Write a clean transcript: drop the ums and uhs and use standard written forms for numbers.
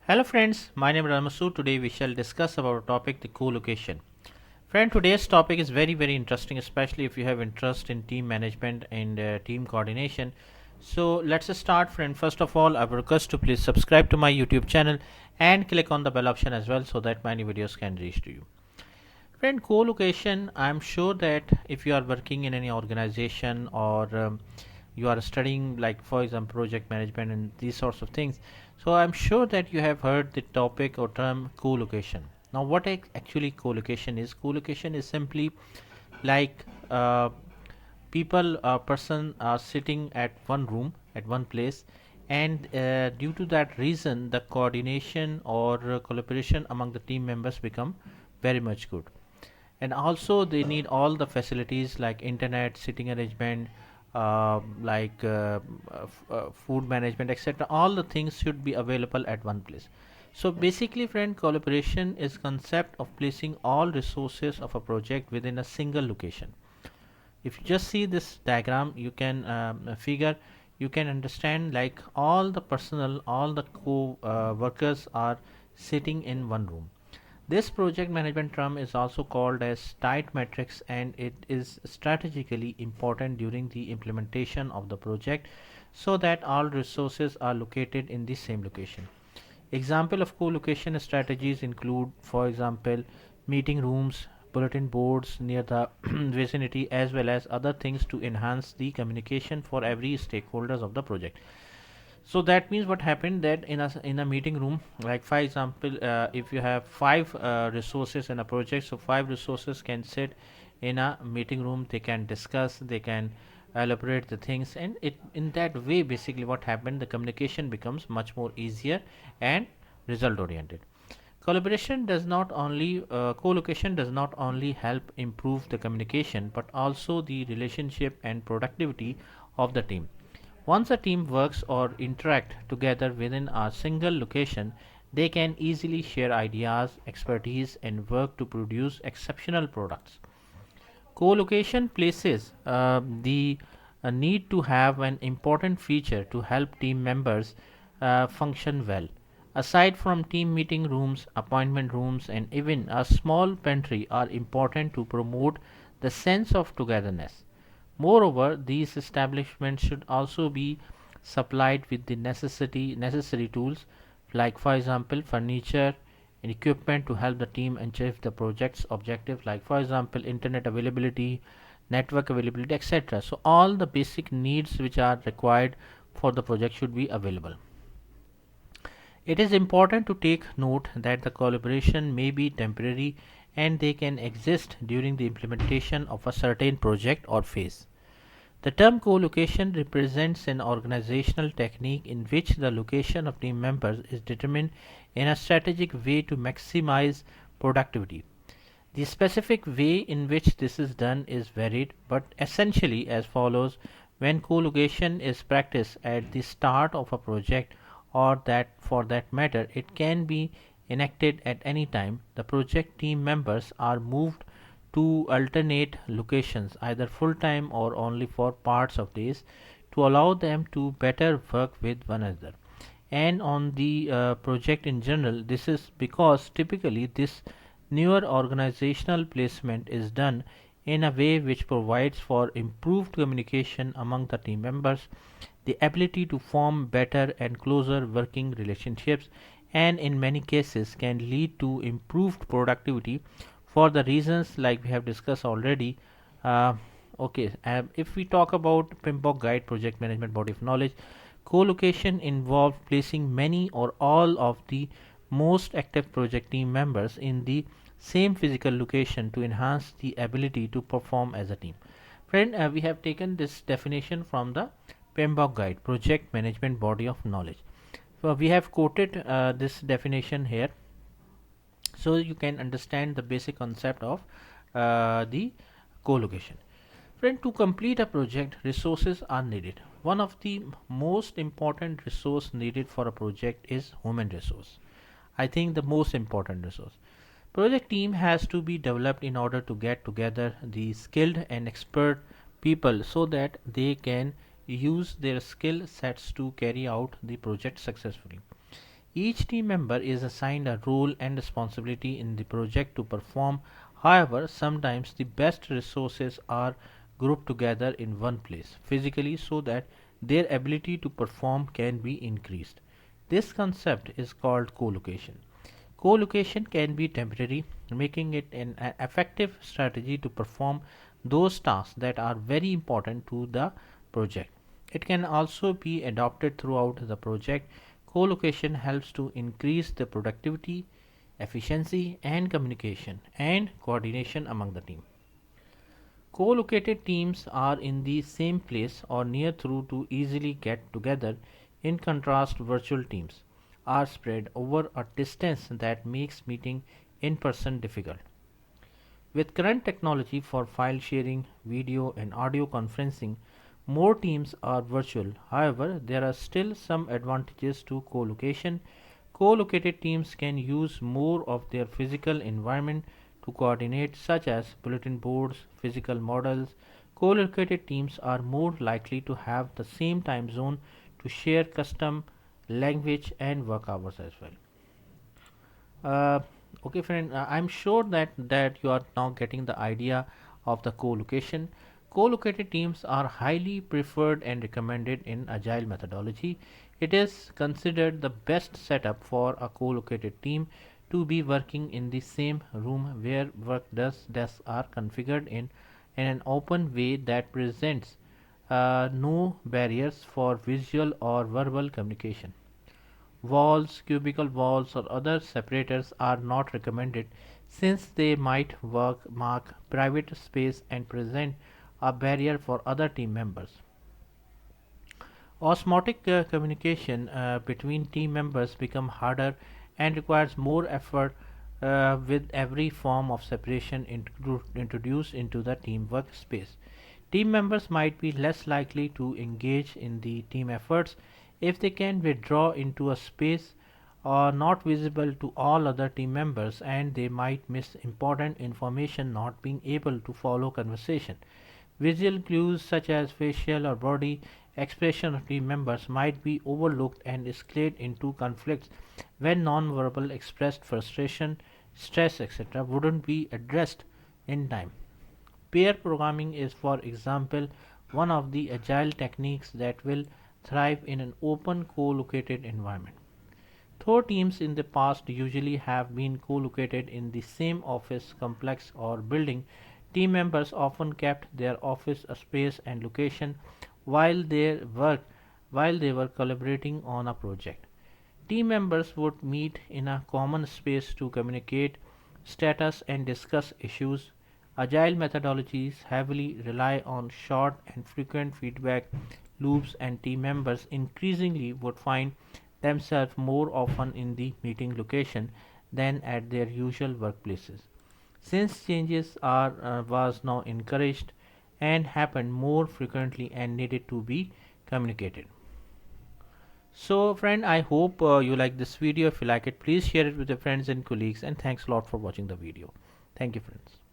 Hello friends, my name is Ramasu. Today we shall discuss about a topic, the co-location. Friend, today's topic is very interesting, especially if you have interest in team management and team coordination. So let's start, friend. First of all, I would request to please subscribe to my YouTube channel and click on the bell option as well so that many videos can reach to you. Friend, co-location, I'm sure that if you are working in any organization or you are studying, like for example project management and these sorts of things, so I'm sure that you have heard the topic or term co-location. Now what actually co-location is? Co-location is simply like people person are sitting at one room at one place, and due to that reason the coordination or collaboration among the team members become very much good. And also they need all the facilities like internet, sitting arrangement, food management, etc. All the things should be available at one place. So basically, friend, collaboration is concept of placing all resources of a project within a single location. If you just see this diagram, you can figure, you can understand like all the personnel, all the co workers are sitting in one room. This project management term is also called as tight matrix, and it is strategically important during the implementation of the project so that all resources are located in the same location. Example of co-location strategies include, for example, meeting rooms, bulletin boards near the vicinity, as well as other things to enhance the communication for every stakeholders of the project. So that means what happened that in a meeting room, like for example, if you have five resources in a project, so five resources can sit in a meeting room. They can discuss, they can elaborate the things, and it in that way basically what happened, the communication becomes much more easier and result oriented. Collaboration does not only co-location does not only help improve the communication but also the relationship and productivity of the team. Once a team works or interact together within a single location, they can easily share ideas, expertise, and work to produce exceptional products. Co-location places the need to have an important feature to help team members function well. Aside from team meeting rooms, appointment rooms, and even a small pantry are important to promote the sense of togetherness. Moreover, these establishments should also be supplied with the necessary tools, like for example furniture and equipment to help the team achieve the project's objective, like for example internet availability, network availability, etc. So all the basic needs which are required for the project should be available. It is important to take note that the collaboration may be temporary and they can exist during the implementation of a certain project or phase. The term co-location represents an organizational technique in which the location of team members is determined in a strategic way to maximize productivity. The specific way in which this is done is varied, but essentially as follows: when co-location is practiced at the start of a project, or that for that matter it can be enacted at any time, the project team members are moved to alternate locations, either full time or only for parts of days, to allow them to better work with one another. And on the project in general, this is because typically this newer organizational placement is done in a way which provides for improved communication among the team members, the ability to form better and closer working relationships, and in many cases can lead to improved productivity for the reasons like we have discussed already. Uh, if we talk about PMBOK Guide, Project Management Body of Knowledge, co-location involves placing many or all of the most active project team members in the same physical location to enhance the ability to perform as a team. Friend, we have taken this definition from the PMBOK Guide, Project Management Body of Knowledge. So we have quoted this definition here so you can understand the basic concept of the co-location. Friend, to complete a project, resources are needed. One of the most important resource needed for a project is human resource. I think the most important resource. Project team has to be developed in order to get together the skilled and expert people so that they can use their skill sets to carry out the project successfully. Each team member is assigned a role and responsibility in the project to perform. However, sometimes the best resources are grouped together in one place physically so that their ability to perform can be increased. This concept is called co-location. Co-location can be temporary, making it an effective strategy to perform those tasks that are very important to the project. It can also be adopted throughout the project. Co-location helps to increase the productivity, efficiency, and communication and coordination among the team. Co-located teams are in the same place or near through to easily get together. In contrast, virtual teams are spread over a distance that makes meeting in person difficult. With current technology for file sharing, video, and audio conferencing, more teams are virtual. However, there are still some advantages to co-location. Co-located teams can use more of their physical environment to coordinate, such as bulletin boards, physical models. Co-located teams are more likely to have the same time zone to share custom language and work hours as well. Uh, okay, friend. I'm sure that you are now getting the idea of the co-location. Co-located teams are highly preferred and recommended in agile methodology. It is considered the best setup for a co-located team to be working in the same room where desks are configured in an open way that presents no barriers for visual or verbal communication. Walls, cubicle walls, or other separators are not recommended since they might mark private space and present a barrier for other team members. Osmotic communication between team members become harder and requires more effort with every form of separation introduced into the team workspace. Team members might be less likely to engage in the team efforts if they can withdraw into a space or not visible to all other team members, and they might miss important information, not being able to follow conversation. Visual clues such as facial or body expression of team members might be overlooked and escalate into conflicts when non-verbal expressed frustration, stress, etc. wouldn't be addressed in time. Pair programming is, for example, one of the agile techniques that will thrive in an open co-located environment. Though teams in the past usually have been co-located in the same office complex or building, team members often kept their office space and location while they worked while they were collaborating on a project. Team members would meet in a common space to communicate status and discuss issues. Agile methodologies heavily rely on short and frequent feedback loops, and team members increasingly would find themselves more often in the meeting location than at their usual workplaces. Since changes are was now encouraged and happened more frequently and needed to be communicated. So friend, I hope you like this video. If you like it, please share it with your friends and colleagues, and thanks a lot for watching the video. Thank you, friends.